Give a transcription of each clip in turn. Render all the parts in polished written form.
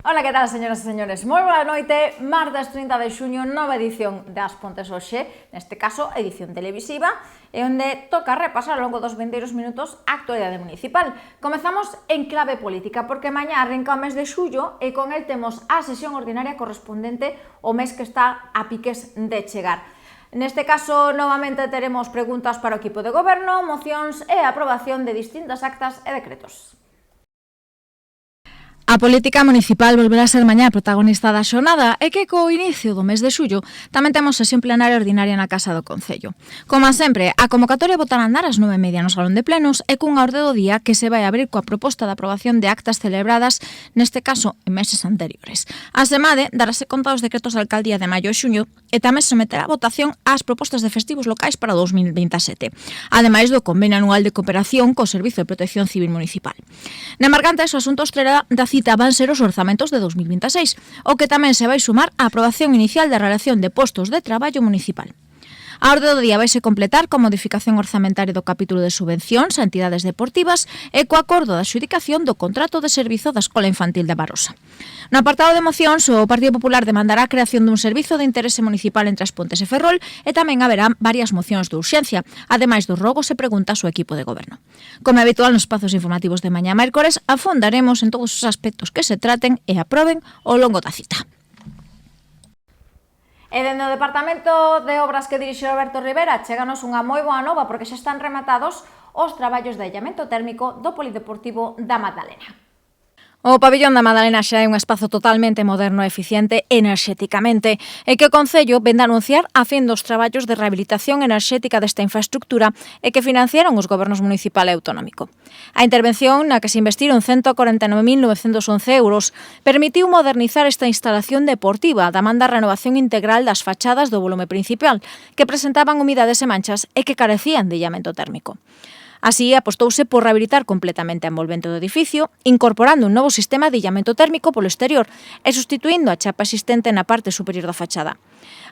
Ola, que tal, señoras e señores? Moi boa noite, martes 30 de xuño, nova edición de As Pontes hoxe, neste caso, edición televisiva, e onde toca repasar ao longo dos vindeiros minutos a actualidade municipal. Comezamos en clave política, porque mañá arranca o mes de xullo e con el temos a sesión ordinaria correspondente ao mes que está a piques de chegar. Neste caso, novamente teremos preguntas para o equipo de goberno, mocións e aprobación de distintas actas e decretos. A política municipal volverá a ser mañá protagonista da xornada e que co inicio do mes de xullo tamén temos sesión plenaria ordinaria na Casa do Concello. Como sempre, a convocatoria botará a andar ás 9:30 no Salón de Plenos e cunha orde do día que se vai abrir coa proposta de aprobación de actas celebradas, neste caso, en meses anteriores. Asemade, darase conta dos decretos de alcaldía de maio e xuño e tamén se someterá a votación ás propostas de festivos locais para 2027, ademais do convenio anual de cooperación co Servizo de Protección Civil Municipal. Na marcante, o asunto estrela da cita van ser os orzamentos de 2026, o que tamén se vai sumar á aprobación inicial da relación de postos de traballo municipal. A orde do día vaise completar coa modificación orzamentaria do capítulo de subvencións a entidades deportivas e co acordo da adxudicación do contrato de servizo da Escola Infantil de Barosa. No apartado de mocións, o Partido Popular demandará a creación dun servizo de interese municipal entre As Pontes e Ferrol e tamén haberá varias mocións de urxencia, ademais dos rogos e preguntas ao equipo de goberno. Como é habitual nos espazos informativos de mañá mércores, afondaremos en todos os aspectos que se traten e aproben ao longo da cita. E dende o Departamento de Obras que dirixe Roberto Rivera, cheganos unha moi boa nova porque xa están rematados os traballos de illamento térmico do Polideportivo da Madalena. O pabillón da Madalena xa é un espazo totalmente moderno e eficiente enerxéticamente e que o Concello vende a anunciar a fin dos traballos de rehabilitación enerxética desta infraestructura e que financiaron os gobernos municipal e autonómico. A intervención, na que se investiron 149.911 euros, permitiu modernizar esta instalación deportiva da man da renovación integral das fachadas do volume principal, que presentaban humidades e manchas e que carecían de illamento térmico. Así, apostouse por rehabilitar completamente a envolvente do edificio, incorporando un novo sistema de illamento térmico polo exterior e sustituindo a chapa existente na parte superior da fachada.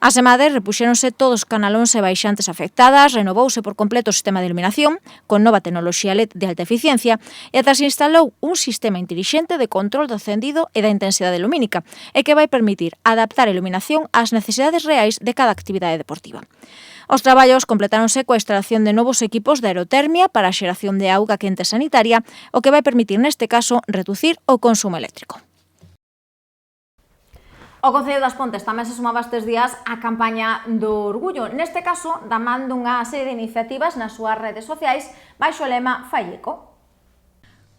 Asemade, repuxéronse todos os canalóns e baixantes afectadas, renovouse por completo o sistema de iluminación, con nova tecnoloxía LED de alta eficiencia, e ata se instalou un sistema intelixente de control do acendido e da intensidade lumínica, e que vai permitir adaptar a iluminación ás necesidades reais de cada actividade deportiva. Os traballos completáronse coa instalación de novos equipos de aerotermia para a xeración de auga quente sanitaria, o que vai permitir neste caso reducir o consumo eléctrico. O Concello das Pontes tamén se sumaba estes días á campaña do Orgullo, neste caso da man dunha serie de iniciativas nas súas redes sociais baixo o lema Fai Eco.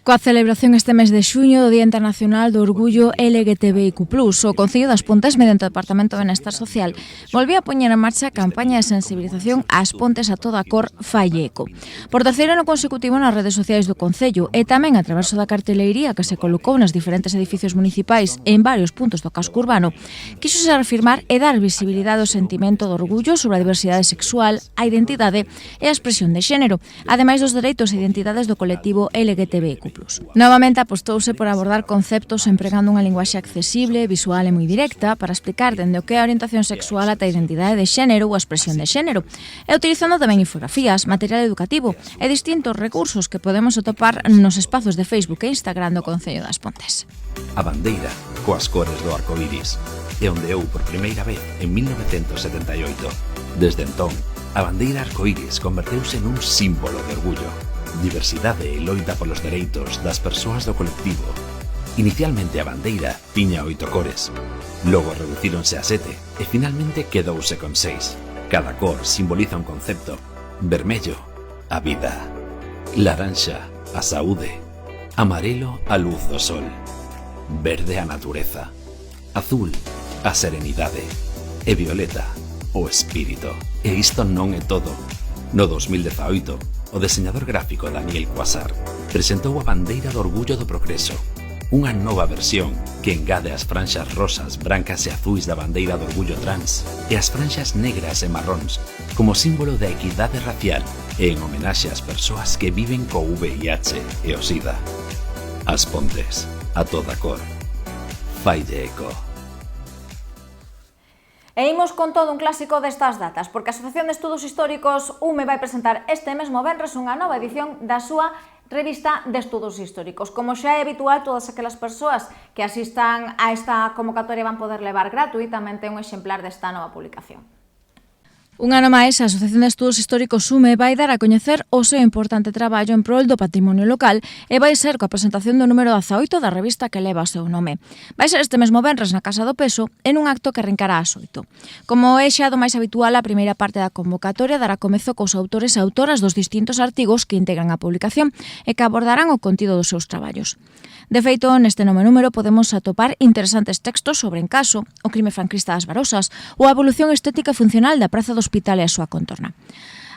Coa celebración este mes de xuño do Día Internacional do Orgullo LGTBIQ+, o Concello das Pontes, mediante o Departamento de Benestar Social, volvía a poñer en marcha a campaña de sensibilización ás pontes a toda a cor Fai Eco. Por terceiro ano consecutivo nas redes sociais do Concello e tamén a través da carteleiría que se colocou nos diferentes edificios municipais en varios puntos do casco urbano, quixose reafirmar e dar visibilidade ao sentimento do orgullo sobre a diversidade sexual, a identidade e a expresión de xénero, ademais dos dereitos e identidades do colectivo LGTBIQ+. Novamente apostouse por abordar conceptos empregando unha linguaxe accesible, visual e moi directa para explicar dende o que é a orientación sexual ata a identidade de xénero ou a expresión de xénero, e utilizando tamén infografías, material educativo e distintos recursos que podemos atopar nos espazos de Facebook e Instagram do Concello das Pontes. A bandeira coas cores do arcoíris e ondeou por primeira vez en 1978. Desde entón, a bandeira arcoíris converteuse nun símbolo de orgullo, diversidade e loita polos dereitos das persoas do colectivo. Inicialmente a bandeira tiña 8 cores, logo reducíronse a 7 e finalmente quedouse con 6. Cada cor simboliza un concepto: vermello, a vida; laranxa, a saúde; amarelo, a luz do sol; verde, a natureza; azul, a serenidade; e violeta, o espírito. E isto non é todo. No 2018, o deseñador gráfico Daniel Quasar presentou a bandeira do Orgullo do Progreso, unha nova versión que engade as franxas rosas, brancas e azuis da bandeira do Orgullo Trans e as franxas negras e marróns como símbolo da equidade racial e en homenaxe ás persoas que viven co VIH e o SIDA. As Pontes, a toda cor. Faille eco. E imos con todo un clásico destas datas, porque a Asociación de Estudos Históricos UME vai presentar este mesmo venres unha nova edición da súa revista de estudos históricos. Como xa é habitual, todas aquelas persoas que asistan a esta convocatoria van poder levar gratuitamente un exemplar desta nova publicación. Un ano máis, a Asociación de Estudos Históricos UME vai dar a coñecer o seu importante traballo en prol do patrimonio local e vai ser coa presentación do número 18 da revista que leva o seu nome. Vai ser este mesmo venres na Casa do Peso en un acto que arrancará ás 8. Como é xa do máis habitual, a primeira parte da convocatoria dará comezo cos autores e autoras dos distintos artigos que integran a publicación e que abordarán o contido dos seus traballos. De feito, neste nome número podemos atopar interesantes textos sobre Encaso, o crime franquista das Barosas ou a evolución estética e funcional da Praza do Hospital e a súa contorna.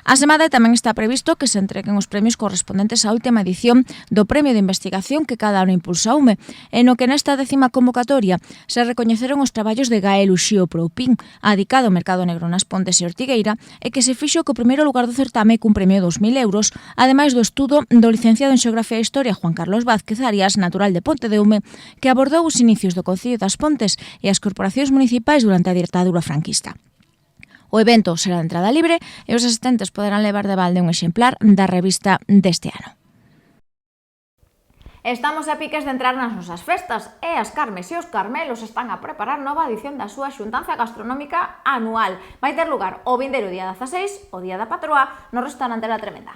Asemade, tamén está previsto que se entreguen os premios correspondentes á última edición do Premio de Investigación que cada ano impulsa a UME, e no que nesta 10ª convocatoria se recoñeceron os traballos de Gael Uxío Proupín, adicado ao mercado negro nas Pontes e Ortigueira, e que se fixo co primeiro lugar do certame cun premio de 2.000 euros, ademais do estudo do licenciado en Xeografía e Historia Juan Carlos Vázquez Arias, natural de Ponte de Ume, que abordou os inicios do Concello das Pontes e as corporacións municipais durante a ditadura franquista. O evento será de entrada libre e os asistentes poderán levar de balde un exemplar da revista deste ano. Estamos a piques de entrar nas nosas festas e as Carmes e os Carmelos están a preparar nova edición da súa xuntanza gastronómica anual. Vai ter lugar o vindeiro día 16, o día da patroa, no restaurante La Tremenda.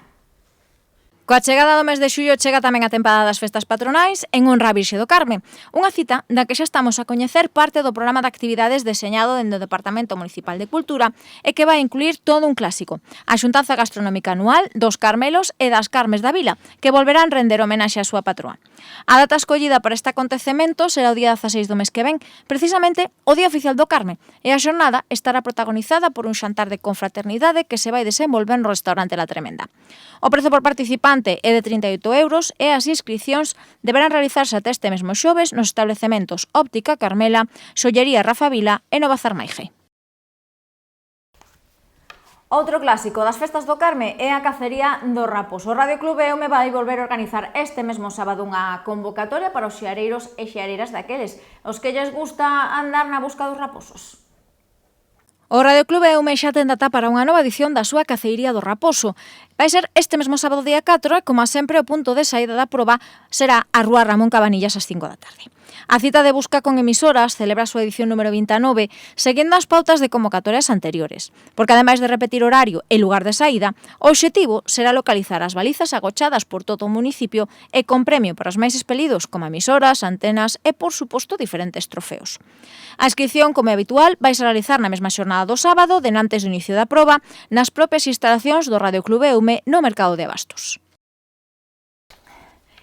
Coa chegada do mes de xullo chega tamén a tempada das festas patronais en honra a Virxe do Carme, unha cita da que xa estamos a coñecer parte do programa de actividades deseñado dende o Departamento Municipal de Cultura e que vai incluir todo un clásico, a xuntanza gastronómica anual dos Carmelos e das Carmes da Vila, que volverán render homenaxe á súa patroa. A data escollida para este acontecemento será o día 16 do mes que ven, precisamente o Día Oficial do Carme, e a xornada estará protagonizada por un xantar de confraternidade que se vai desenvolver no restaurante La Tremenda. O prezo por participante é de 38 euros e as inscricións deberán realizarse até este mesmo xoves nos establecementos Óptica Carmela, Xollería Rafa Vila e Nova Zarmaige. Outro clásico das festas do Carme é a cacería do raposo. O Radio Club EUME vai volver a organizar este mesmo sábado unha convocatoria para os xeareiros e xeareiras daqueles, os que lles gusta andar na busca dos raposos. O Radio Club EUME xa ten data para unha nova edición da súa caceiría do raposo. Vai ser este mesmo sábado día 4 e, como sempre, o punto de saída da proba será a Rúa Ramón Cabanillas ás 5 da tarde. A cita de busca con emisoras celebra a súa edición número 29 seguindo as pautas de convocatorias anteriores, porque ademais de repetir horario e lugar de saída, o obxectivo será localizar as balizas agochadas por todo o municipio e con premio para os máis expelidos como emisoras, antenas e, por suposto, diferentes trofeos. A inscripción, como é habitual, vai se realizar na mesma xornada do sábado, denantes do inicio da proba, nas propias instalacións do Radio Club EUME no Mercado de Abastos.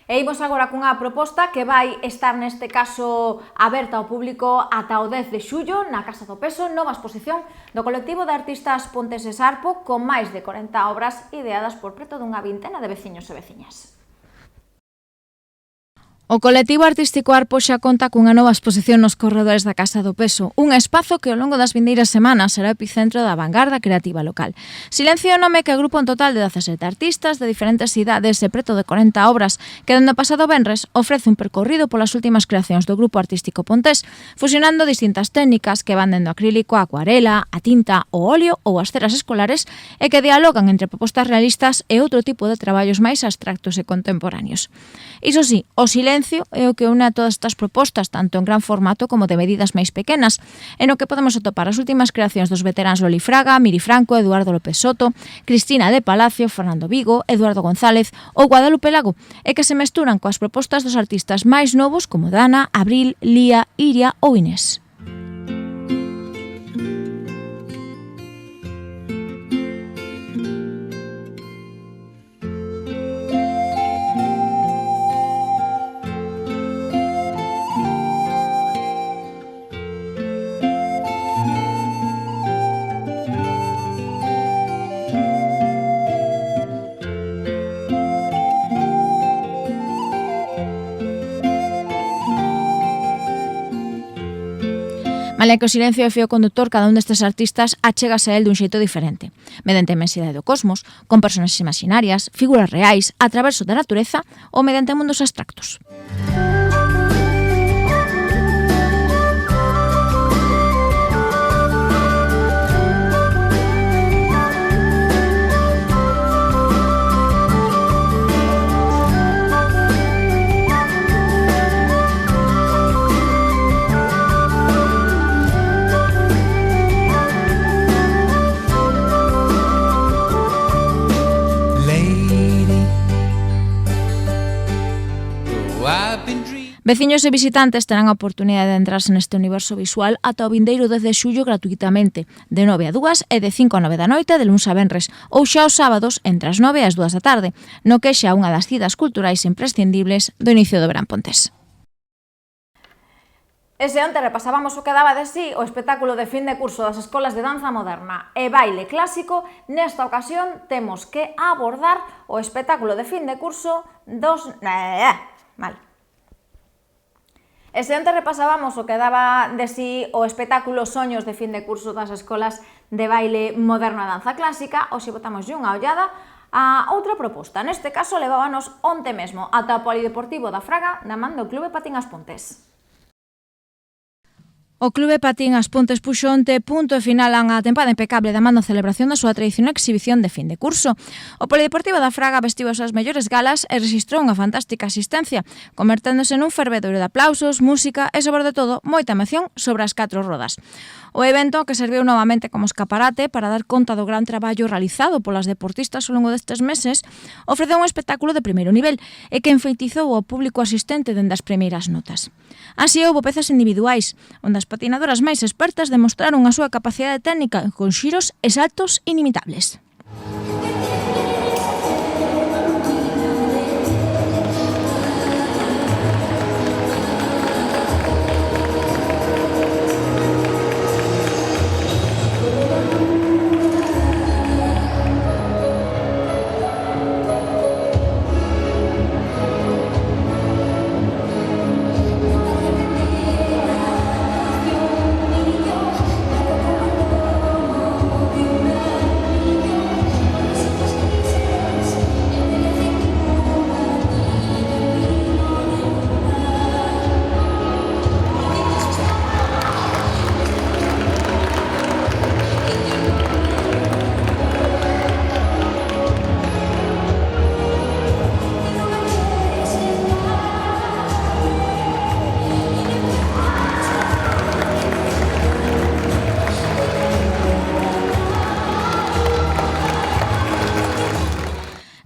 E imos agora cunha proposta que vai estar neste caso aberta ao público ata o 10 de xullo na Casa do Peso, nova exposición do colectivo de artistas Pontes e Sarpo con máis de 40 obras ideadas por preto dunha vintena de veciños e veciñas. O colectivo artístico Arpo xa conta cunha nova exposición nos corredores da Casa do Peso, un espazo que ao longo das vindeiras semanas será o epicentro da vanguarda creativa local. Silencio é o nome que agrupa un total de 17 artistas de diferentes idades e preto de 40 obras que dende o pasado venres ofrece un percorrido polas últimas creacións do grupo artístico pontés, fusionando distintas técnicas que van dende o acrílico, a acuarela, a tinta, o óleo ou as ceras escolares e que dialogan entre propostas realistas e outro tipo de traballos máis abstractos e contemporáneos. Iso sí, o silencio é o que une a todas estas propostas, tanto en gran formato como de medidas máis pequenas, en o que podemos atopar as últimas creacións dos veteráns Loli Fraga, Miri Franco, Eduardo López Soto, Cristina de Palacio, Fernando Vigo, Eduardo González ou Guadalupe Lago, e que se mesturan coas propostas dos artistas máis novos como Dana, Abril, Lía, Iria ou Inés. Malia que o silencio é fío conductor, cada un destes artistas achégase a él dun xeito diferente, mediante a inmensidade do cosmos, con personaxes imaginarias, figuras reais, a traverso da natureza ou mediante mundos abstractos. Veciños e visitantes terán a oportunidade de entrarse neste universo visual ata o vindeiro 10 de xullo gratuitamente, de 9 a 2 e de 5 a 9 da noite de luns a venres, ou xa os sábados entre as 9 e as 2 da tarde, no que xa unha das citas culturais imprescindibles do inicio do verán pontés. Ese onte repasábamos o que daba de sí o espectáculo de fin de curso das escolas de danza moderna e baile clásico. Nesta ocasión temos que abordar o espectáculo de fin de curso dos... Ese onte repasábamos o que daba de sí o espectáculo Soños de fin de curso das escolas de baile moderno e danza clásica. Hoxe botamos unha ollada a outra proposta. Neste caso levábanos onte mesmo ata o Polideportivo da Fraga na man do Clube Patín As Pontes. O Clube Patín As Pontes puxo onte punto e final a unha tempada impecable da man da celebración da súa tradicional exhibición de fin de curso. O Polideportivo da Fraga vestiu as súas mellores galas e rexistrou unha fantástica asistencia, converténdose nun fervedoiro de aplausos, música e, sobre todo, moita emoción sobre as 4 rodas. O evento, que serviu novamente como escaparate para dar conta do gran traballo realizado polas deportistas ao longo destes meses, ofreceu un espectáculo de primeiro nivel e que enfeitizou ao público asistente dende as primeiras notas. Así houbo pezas individuais, onde as patinadoras máis expertas demostraron a súa capacidade técnica con xiros e saltos inimitables.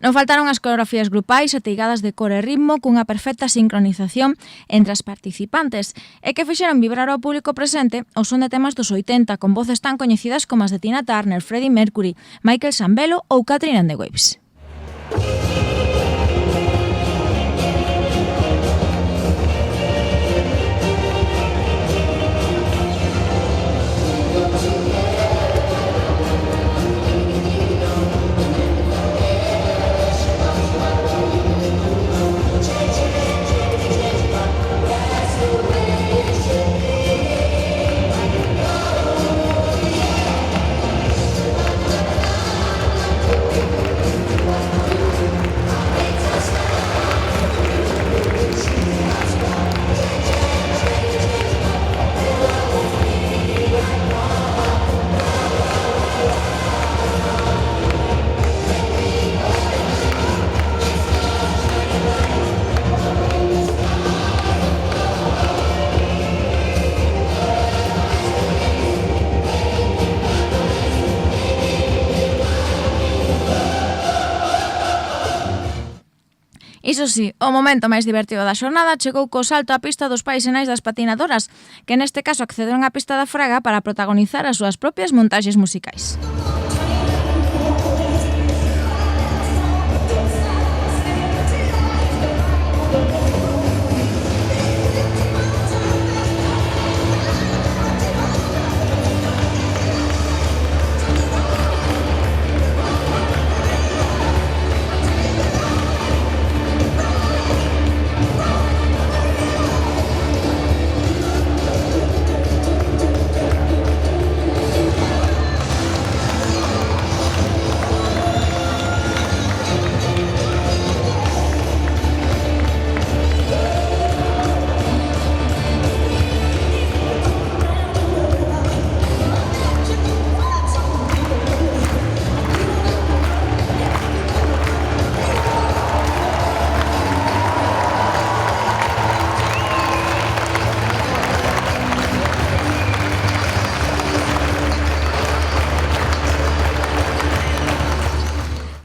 Non faltaron as coreografías grupais ateigadas de cor e ritmo cunha perfecta sincronización entre as participantes e que fixeron vibrar ao público presente ao son de temas dos 80 con voces tan coñecidas como as de Tina Turner, Freddie Mercury, Michael Sambello ou Catherine and the Waves. Iso sí, o momento máis divertido da xornada chegou co salto á pista dos pais e nais das patinadoras, que neste caso accederon á pista da Fraga para protagonizar as súas propias montaxes musicais.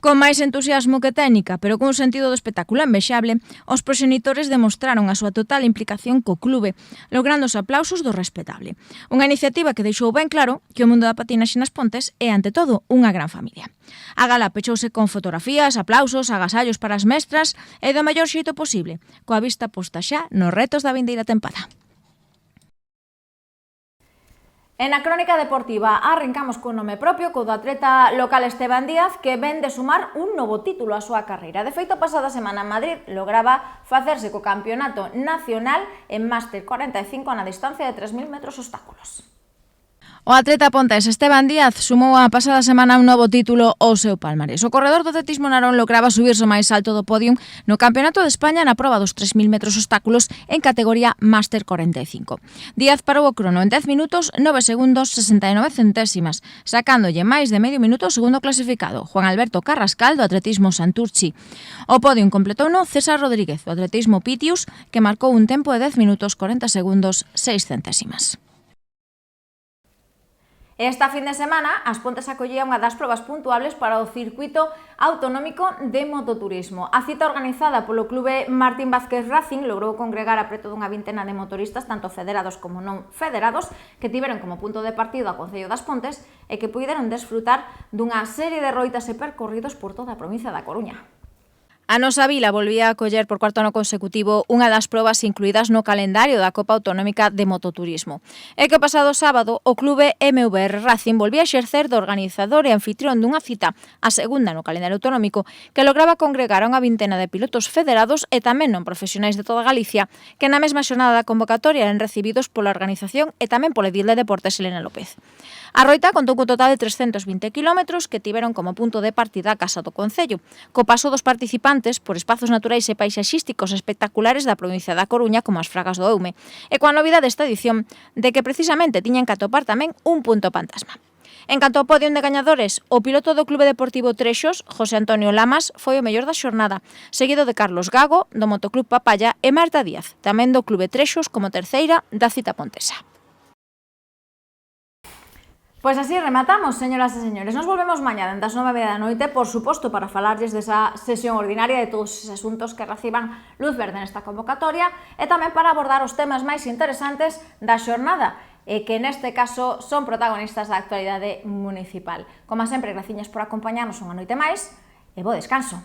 Con máis entusiasmo que técnica, pero cun sentido do espectáculo envexable, os proxenitores demostraron a súa total implicación co clube, logrando os aplausos do respetable. Unha iniciativa que deixou ben claro que o mundo da patinaxe nas Pontes é, ante todo, unha gran familia. A gala pechouse con fotografías, aplausos, agasallos para as mestras e do mellor xeito posible, coa vista posta xa nos retos da vindeira tempada. En a crónica deportiva arrancamos con nome propio co do atleta local Esteban Díaz, que ven de sumar un novo título á súa carreira. De feito, a pasada semana en Madrid lograba facerse co campeonato nacional en Máster 45 na distancia de 3.000 metros obstáculos. O atleta pontés Esteban Díaz sumou a pasada semana un novo título ao seu palmarés. O corredor do atletismo narón lograba subirse o máis alto do podio no Campeonato de España na proba dos 3.000 metros obstáculos en categoría Máster 45. Díaz parou o crono en 10 minutos, 9 segundos, 69 centésimas, sacándolle máis de medio minuto ao segundo clasificado, Juan Alberto Carrascal, do atletismo Santurchi. O podio completou no César Rodríguez, do atletismo Pitius, que marcou un tempo de 10 minutos, 40 segundos, 6 centésimas. Esta fin de semana, As Pontes acollía unha das probas puntuables para o circuito autonómico de mototurismo. A cita organizada polo clube Martín Vázquez Racing logrou congregar a preto dunha vintena de motoristas, tanto federados como non federados, que tiveron como punto de partido a Concello das Pontes e que puideron desfrutar dunha serie de roitas e percorridos por toda a provincia da Coruña. A nosa vila volvía a acoller por cuarto ano consecutivo unha das probas incluídas no calendario da Copa Autonómica de Mototurismo. E que o pasado sábado o clube MVR Racing volvía a exercer de organizador e anfitrión dunha cita, a segunda no calendario autonómico, que lograba congregar a unha vintena de pilotos federados e tamén non profesionais de toda Galicia, que na mesma xornada da convocatoria eran recibidos pola organización e tamén polo edil de Deportes Elena López. A roita contou cun total de 320 km que tiveron como punto de partida a Casa do Concello, co paso dos participantes por espazos naturais e paisaxísticos espectaculares da provincia da Coruña como as Fragas do Eume, e coa novidade desta edición de que precisamente tiñan que atopar tamén un punto fantasma. En canto ao podio de gañadores, o piloto do Clube Deportivo Trexos, José Antonio Lamas, foi o mellor da xornada, seguido de Carlos Gago, do Motoclub Papaya, e Marta Díaz, tamén do Clube Trexos como terceira da cita pontesa. Pois así rematamos, señoras e señores. Nos volvemos mañá dende as 9:30 da noite, por suposto, para falarlles desa sesión ordinaria de todos os asuntos que reciban luz verde nesta convocatoria e tamén para abordar os temas máis interesantes da xornada e que neste caso son protagonistas da actualidade municipal. Como sempre, graciñas por acompañarnos unha noite máis e bo descanso.